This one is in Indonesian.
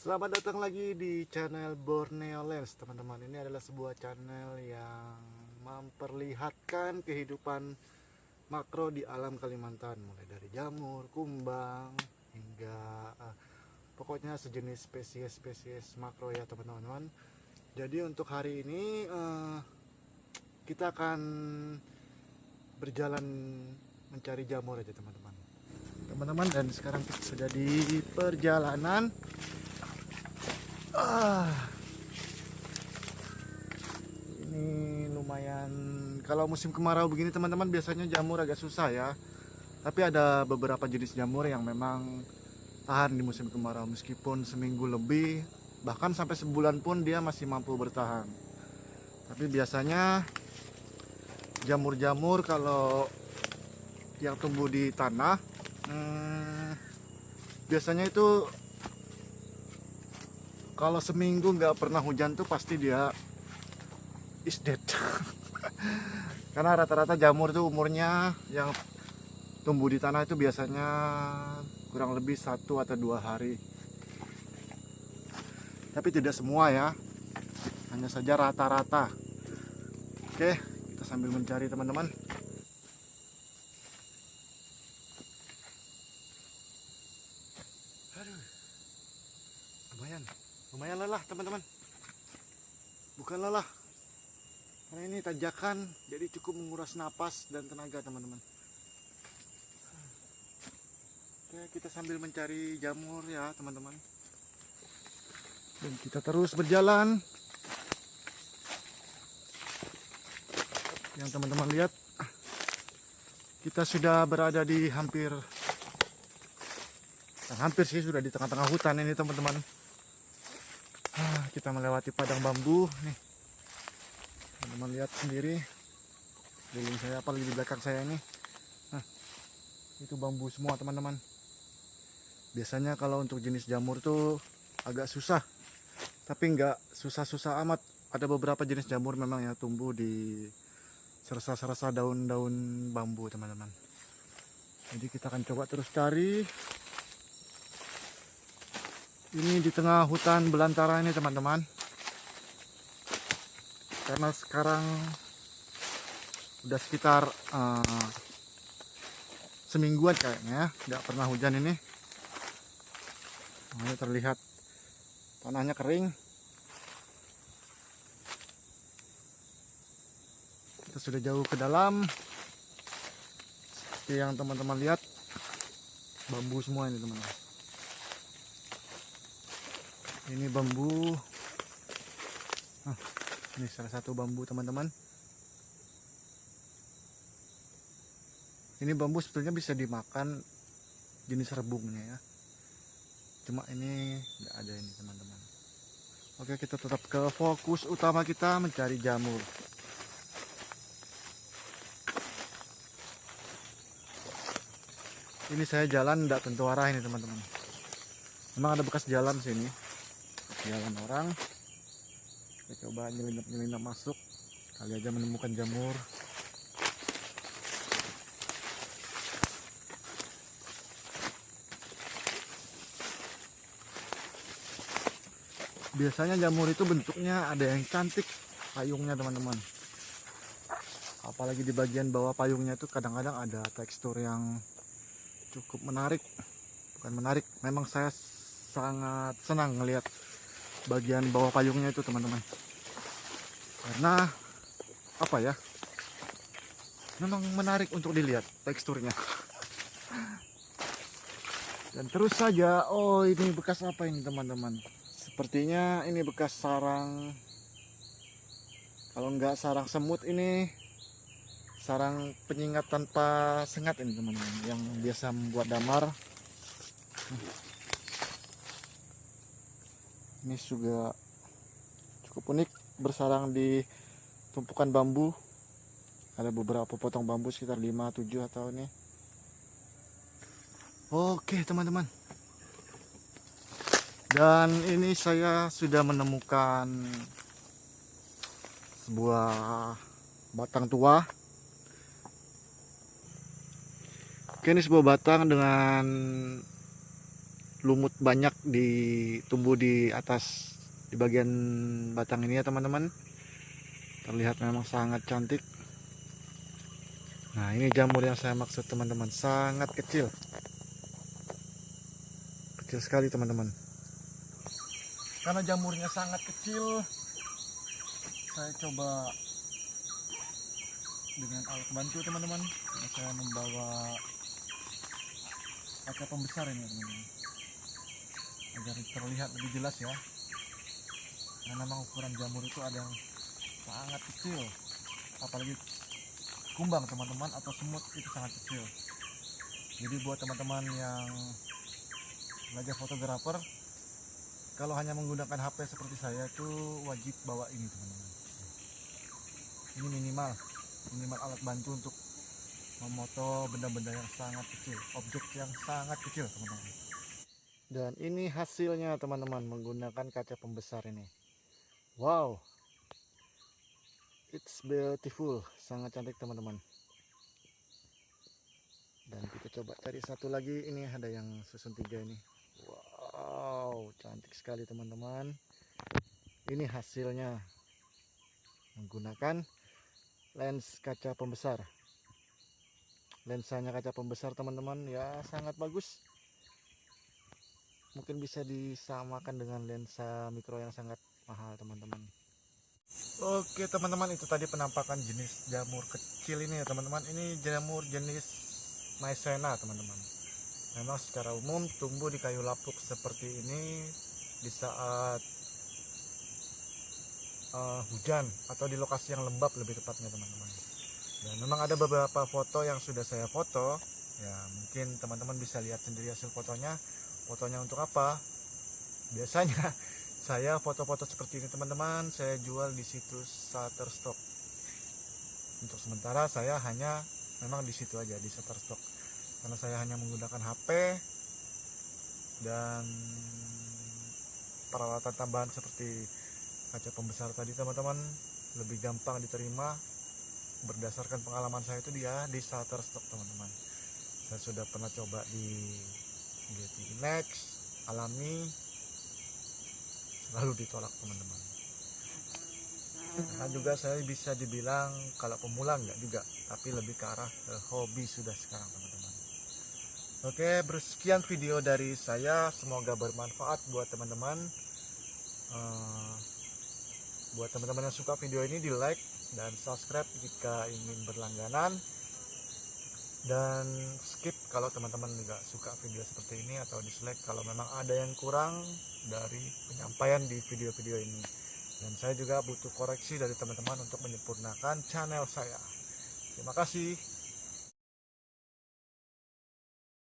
Selamat datang lagi di channel Borneo Lens, teman-teman. Ini adalah sebuah channel yang memperlihatkan kehidupan makro di alam Kalimantan, mulai dari jamur, kumbang, hingga pokoknya sejenis spesies-spesies makro ya teman-teman. Jadi untuk hari ini kita akan berjalan mencari jamur aja teman-teman. Dan sekarang kita sudah di perjalanan. Ini lumayan, kalau musim kemarau begini teman-teman, biasanya jamur agak susah ya. Tapi ada beberapa jenis jamur yang memang tahan di musim kemarau, meskipun seminggu lebih, bahkan sampai sebulan pun dia masih mampu bertahan. Tapi biasanya jamur-jamur kalau yang tumbuh di tanah, biasanya itu kalau seminggu nggak pernah hujan tuh pasti dia is dead. Karena rata-rata jamur tuh umurnya yang tumbuh di tanah itu biasanya kurang lebih 1 atau 2 hari. Tapi tidak semua ya, hanya saja rata-rata. Oke, kita sambil mencari teman-teman. Aduh, lumayan lelah teman-teman. Bukan lelah, karena ini tanjakan, jadi cukup menguras napas dan tenaga teman-teman. Oke, kita sambil mencari jamur ya teman-teman. Dan kita terus berjalan. Yang teman-teman lihat, kita sudah berada di hampir sih sudah di tengah-tengah hutan ini teman-teman. Kita melewati padang bambu nih. Teman-teman lihat sendiri, keliling saya, apalagi di belakang saya ini. Itu bambu semua teman-teman. Biasanya kalau untuk jenis jamur tuh agak susah, tapi nggak susah-susah amat. Ada beberapa jenis jamur memang yang tumbuh di serasa-serasa daun-daun bambu teman-teman. Jadi kita akan coba terus cari. Ini di tengah hutan belantara ini teman-teman. Karena sekarang udah sekitar semingguan kayaknya nggak pernah hujan ini. Makanya terlihat tanahnya kering. Kita sudah jauh ke dalam. Seperti yang teman-teman lihat, bambu semua ini teman-teman. Ini bambu. Ini salah satu bambu teman-teman. Ini bambu sebetulnya bisa dimakan, jenis rebungnya ya. Cuma ini nggak ada ini teman-teman. Oke, kita tetap ke fokus utama kita, mencari jamur. Ini saya jalan tidak tentu arah ini teman-teman. Memang ada bekas jalan sini, jalan orang. Kita coba nyelinap masuk, kali aja menemukan jamur. Biasanya jamur itu bentuknya ada yang cantik payungnya teman-teman. Apalagi di bagian bawah payungnya itu kadang-kadang ada tekstur yang cukup menarik. Bukan menarik, memang saya sangat senang melihat bagian bawah payungnya itu teman-teman. Karena apa ya, memang menarik untuk dilihat teksturnya. Dan terus saja, oh ini bekas apa ini teman-teman? Sepertinya ini bekas sarang, kalau nggak sarang semut, ini sarang penyengat tanpa sengat ini teman-teman, yang biasa membuat damar. Ini juga cukup unik, bersarang di tumpukan bambu. Ada beberapa potong bambu, sekitar 5-7 atau ini. Oke teman-teman, dan ini saya sudah menemukan sebuah batang tua. Oke, ini sebuah batang dengan lumut banyak tumbuh di atas, di bagian batang ini ya teman-teman. Terlihat memang sangat cantik. Nah, ini jamur yang saya maksud teman-teman, sangat kecil. Kecil sekali teman-teman. Karena jamurnya sangat kecil, saya coba dengan alat bantu teman-teman. Saya membawa kaca pembesar ini teman-teman, agar terlihat lebih jelas ya. Karena memang ukuran jamur itu ada yang sangat kecil, apalagi kumbang teman-teman atau semut itu sangat kecil. Jadi buat teman-teman yang belajar fotografer, kalau hanya menggunakan HP seperti saya itu wajib bawa ini teman-teman. Ini minimal alat bantu untuk memoto benda-benda yang sangat kecil, objek yang sangat kecil teman-teman. Dan ini hasilnya teman-teman menggunakan kaca pembesar ini. Wow, it's beautiful, sangat cantik teman-teman. Dan kita coba cari satu lagi, ini ada yang susun 3 ini. Wow, cantik sekali teman-teman. Ini hasilnya menggunakan lens kaca pembesar. Lensanya kaca pembesar teman-teman ya, sangat bagus. Mungkin bisa disamakan dengan lensa mikro yang sangat mahal teman-teman. Oke teman-teman, itu tadi penampakan jenis jamur kecil ini ya teman-teman. Ini jamur jenis Maizena teman-teman. Memang secara umum tumbuh di kayu lapuk seperti ini di saat hujan atau di lokasi yang lembab lebih tepatnya teman-teman. Dan memang ada beberapa foto yang sudah saya foto ya, mungkin teman-teman bisa lihat sendiri hasil fotonya. Fotonya untuk apa? Biasanya saya foto-foto seperti ini teman-teman saya jual di situs Shutterstock. Untuk sementara saya hanya memang di situ aja, di Shutterstock, karena saya hanya menggunakan HP dan peralatan tambahan seperti kaca pembesar tadi teman-teman, lebih gampang diterima berdasarkan pengalaman saya itu dia di Shutterstock teman-teman. Saya sudah pernah coba di Getty Images, Alami, selalu ditolak teman-teman. Nah juga saya bisa dibilang kalau pemula enggak juga, tapi lebih ke arah ke hobi sudah sekarang teman-teman. Oke, bersekian video dari saya, semoga bermanfaat buat teman-teman. Buat teman-teman yang suka video ini, di like dan subscribe jika ingin berlangganan, dan skip kalau teman-teman nggak suka video seperti ini, atau dislike kalau memang ada yang kurang dari penyampaian di video-video ini. Dan saya juga butuh koreksi dari teman-teman untuk menyempurnakan channel saya. Terima kasih.